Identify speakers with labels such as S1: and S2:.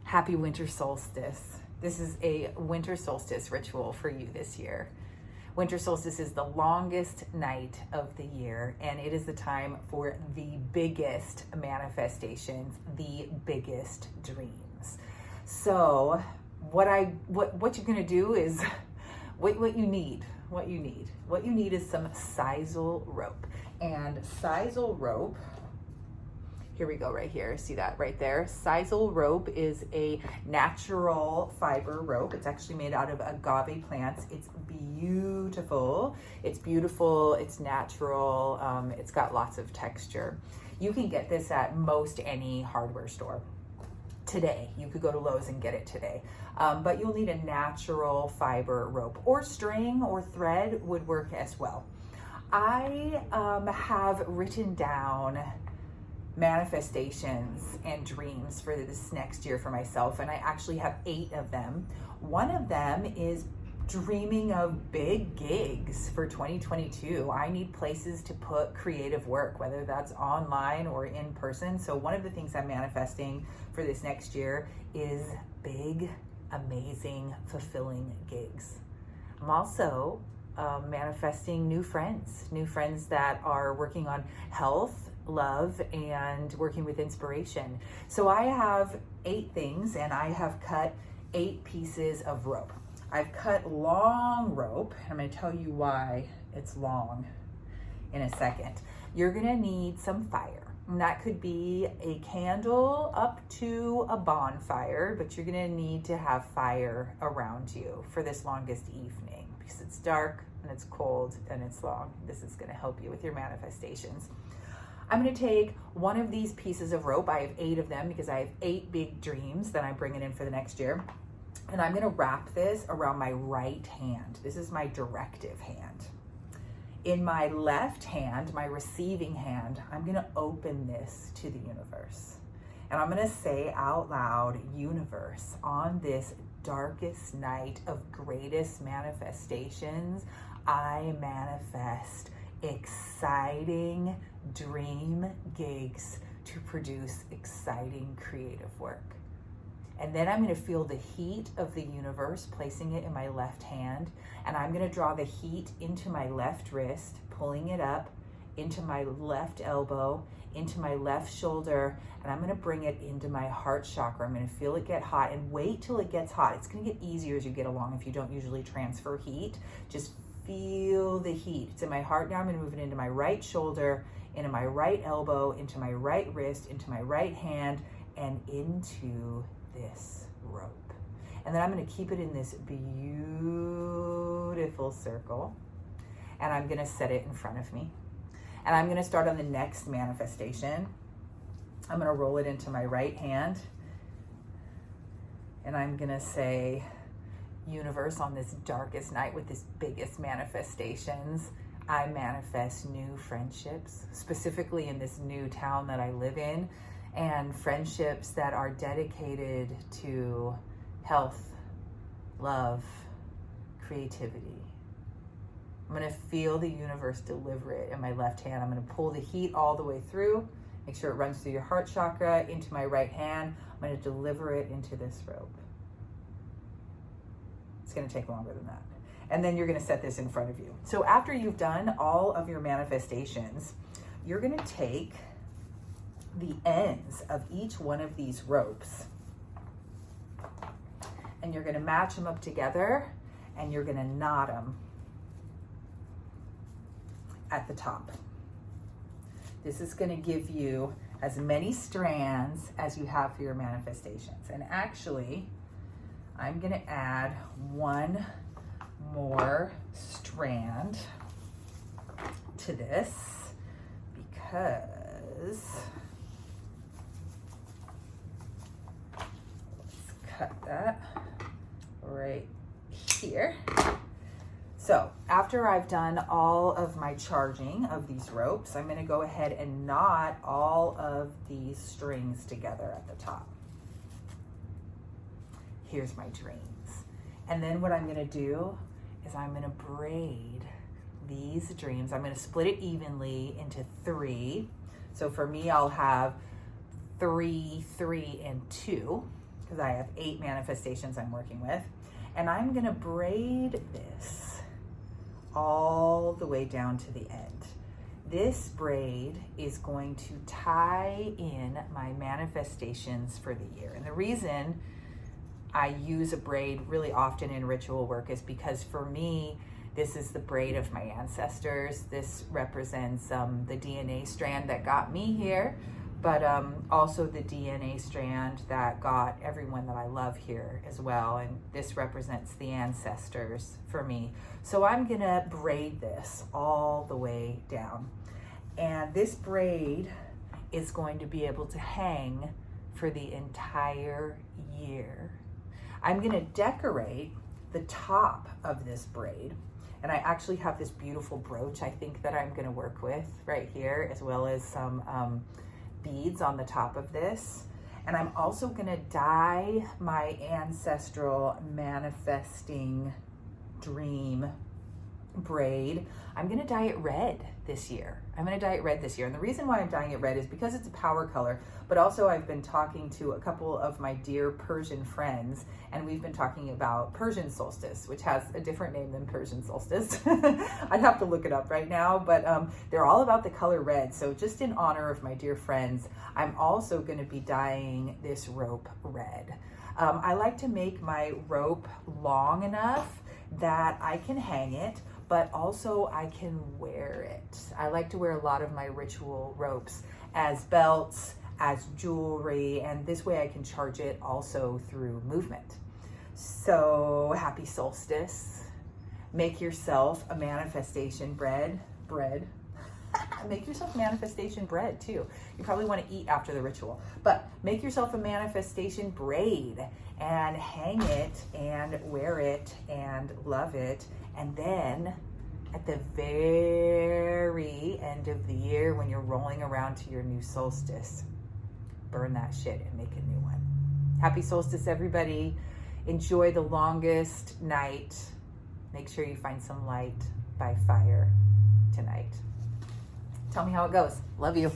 S1: Happy winter solstice. This is a winter solstice ritual for you this year. Winter solstice is the longest night of the year, and it is the time for the biggest manifestations, the biggest dreams. So what you're gonna do is what you need is some sisal rope. And sisal rope, here we go right here. See that right there? Sisal rope is a natural fiber rope. It's actually made out of agave plants. It's beautiful. It's natural. It's got lots of texture. You can get this at most any hardware store today. You could go to Lowe's and get it today. But you'll need a natural fiber rope, or string or thread would work as well. I have written down manifestations and dreams for this next year for myself, and I actually have 8 of them. One of them is dreaming of big gigs for 2022. I need places to put creative work, whether that's online or in person. So one of the things I'm manifesting for this next year is big, amazing, fulfilling gigs. I'm also manifesting new friends that are working on health, love, and working with inspiration. So I have 8 things, and I have cut 8 pieces of rope. I've cut long rope. I'm going to tell you why it's long in a second. You're going to need some fire. And that could be a candle up to a bonfire, but you're going to need to have fire around you for this longest evening because it's dark and it's cold and it's long. This is going to help you with your manifestations. I'm going to take one of these pieces of rope. I have 8 of them because I have 8 big dreams that I'm bringing in for the next year. And I'm going to wrap this around my right hand. This is my directive hand. In my left hand, my receiving hand, I'm going to open this to the universe. And I'm going to say out loud, universe, on this darkest night of greatest manifestations, I manifest exciting dream gigs to produce exciting creative work. And then I'm going to feel the heat of the universe, placing it in my left hand. And I'm going to draw the heat into my left wrist, pulling it up into my left elbow, into my left shoulder. And I'm going to bring it into my heart chakra. I'm going to feel it get hot, and wait till it gets hot. It's going to get easier as you get along if you don't usually transfer heat. Just feel the heat. It's in my heart now. I'm going to move it into my right shoulder, into my right elbow, into my right wrist, into my right hand, and into this rope. And then I'm going to keep it in this beautiful circle, and I'm going to set it in front of me. And I'm going to start on the next manifestation. I'm going to roll it into my right hand, and I'm going to say, universe, on this darkest night with this biggest manifestations, I manifest new friendships, specifically in this new town that I live in, and friendships that are dedicated to health, love, creativity. I'm going to feel the universe deliver it in my left hand. I'm going to pull the heat all the way through, make sure it runs through your heart chakra, into my right hand. I'm going to deliver it into this rope. It's going to take longer than that. And then you're going to set this in front of you. So after you've done all of your manifestations, you're going to take the ends of each one of these ropes, and you're going to match them up together, and you're going to knot them at the top. This is going to give you as many strands as you have for your manifestations. And actually, I'm going to add one more strand to this because cut that right here. So after I've done all of my charging of these ropes, I'm going to go ahead and knot all of these strings together at the top. Here's my dreams. And then what I'm going to do is I'm going to braid these dreams. I'm going to split it evenly into 3. So for me, I'll have 3, 3, and 2. because I have 8 manifestations I'm working with. And I'm gonna braid this all the way down to the end. This braid is going to tie in my manifestations for the year. And the reason I use a braid really often in ritual work is because for me, this is the braid of my ancestors. This represents the DNA strand that got me here, but also the DNA strand that got everyone that I love here as well. And this represents the ancestors for me. So I'm gonna braid this all the way down. And this braid is going to be able to hang for the entire year. I'm gonna decorate the top of this braid. And I actually have this beautiful brooch I think that I'm gonna work with right here, as well as some beads on the top of this. And I'm also gonna dye my ancestral manifesting dream braid. I'm gonna dye it red this year. And the reason why I'm dyeing it red is because it's a power color, but also I've been talking to a couple of my dear Persian friends, and we've been talking about Persian solstice, which has a different name than Persian solstice. I'd have to look it up right now, but they're all about the color red. So just in honor of my dear friends, I'm also gonna be dyeing this rope red. I like to make my rope long enough that I can hang it, but also I can wear it. I like to wear a lot of my ritual ropes as belts, as jewelry, and this way I can charge it also through movement. So happy solstice. Make yourself a manifestation bread. Make yourself manifestation bread too. You probably want to eat after the ritual, but make yourself a manifestation braid and hang it and wear it and love it. And then at the very end of the year, when you're rolling around to your new solstice, burn that shit and make a new one. Happy solstice, everybody. Enjoy the longest night. Make sure you find some light by fire tonight. Tell me how it goes. Love you.